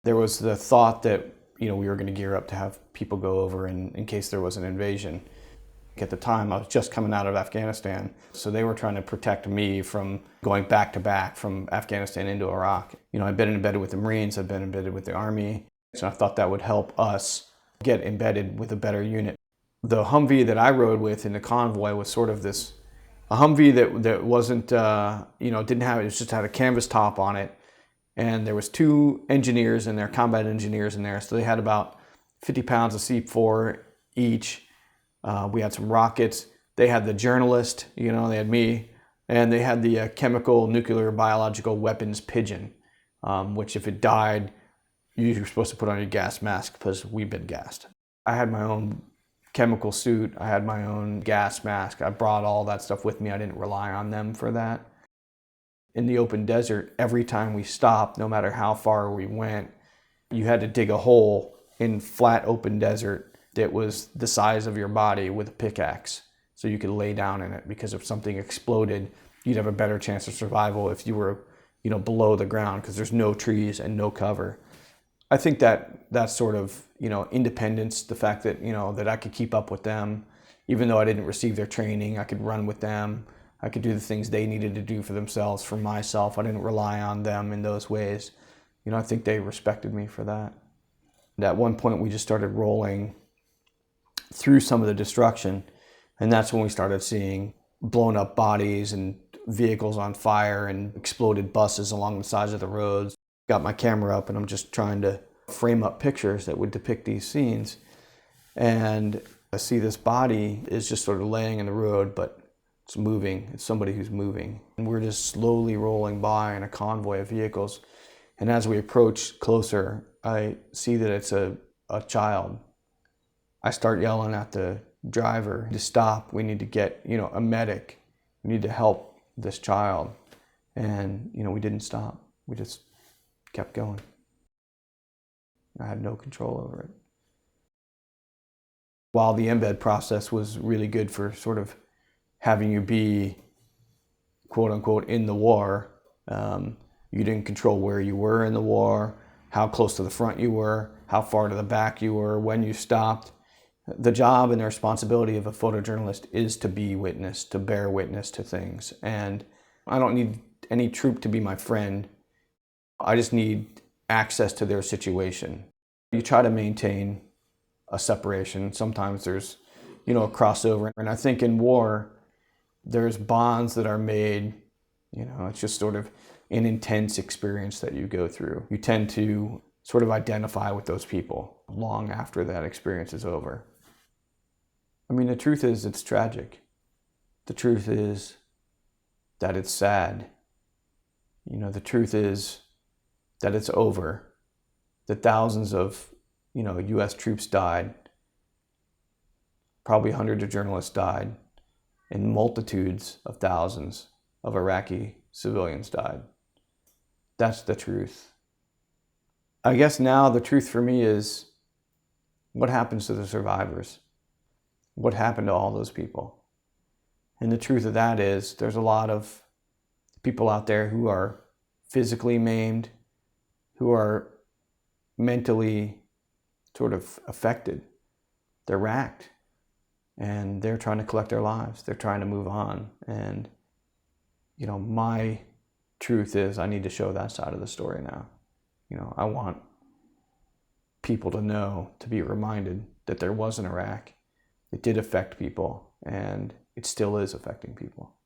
There was the thought that, we were going to gear up to have people go over in case there was an invasion. At the time, I was just coming out of Afghanistan, so they were trying to protect me from going back to back from Afghanistan into Iraq. I'd been embedded with the Marines, I'd been embedded with the Army, so I thought that would help us get embedded with a better unit. The Humvee that I rode with in the convoy was sort of a Humvee that wasn't, didn't have, it just had a canvas top on it. And there was 2 engineers in there, combat engineers in there. So they had about 50 pounds of C4 each. We had some rockets. They had the journalist, they had me. And they had the chemical, nuclear, biological weapons pigeon, which if it died, you were supposed to put on your gas mask because we've been gassed. I had my own chemical suit. I had my own gas mask. I brought all that stuff with me. I didn't rely on them for that. In the open desert, every time we stopped, no matter how far we went, you had to dig a hole in flat open desert that was the size of your body with a pickaxe so you could lay down in it, because if something exploded, you'd have a better chance of survival if you were, below the ground, because there's no trees and no cover. I think that sort of, independence, the fact that, that I could keep up with them, even though I didn't receive their training, I could run with them. I could do the things they needed to do for themselves, for myself. I didn't rely on them in those ways. I think they respected me for that. At one point, we just started rolling through some of the destruction, and that's when we started seeing blown up bodies and vehicles on fire and exploded buses along the sides of the roads. Got my camera up, and I'm just trying to frame up pictures that would depict these scenes. And I see this body is just sort of laying in the road, but it's moving. It's somebody who's moving. And we're just slowly rolling by in a convoy of vehicles. And as we approach closer, I see that it's a child. I start yelling at the driver to stop. We need to get, a medic. We need to help this child. And, we didn't stop. We just kept going. I had no control over it. While the embed process was really good for sort of having you be, quote unquote, in the war, you didn't control where you were in the war, how close to the front you were, how far to the back you were, when you stopped. The job and the responsibility of a photojournalist is to be witness, to bear witness to things. And I don't need any troop to be my friend. I just need access to their situation. You try to maintain a separation. Sometimes there's, a crossover. And I think in war, there's bonds that are made, it's just sort of an intense experience that you go through. You tend to sort of identify with those people long after that experience is over. I mean, the truth is it's tragic. The truth is that it's sad. The truth is that it's over. That thousands of, U.S. troops died. Probably hundreds of journalists died. And multitudes of thousands of Iraqi civilians died. That's the truth. I guess now the truth for me is, what happens to the survivors? What happened to all those people? And the truth of that is, there's a lot of people out there who are physically maimed, who are mentally sort of affected. They're racked. And they're trying to collect their lives. They're trying to move on. And, my truth is I need to show that side of the story now. I want people to know, to be reminded that there was an Iraq. It did affect people, and it still is affecting people.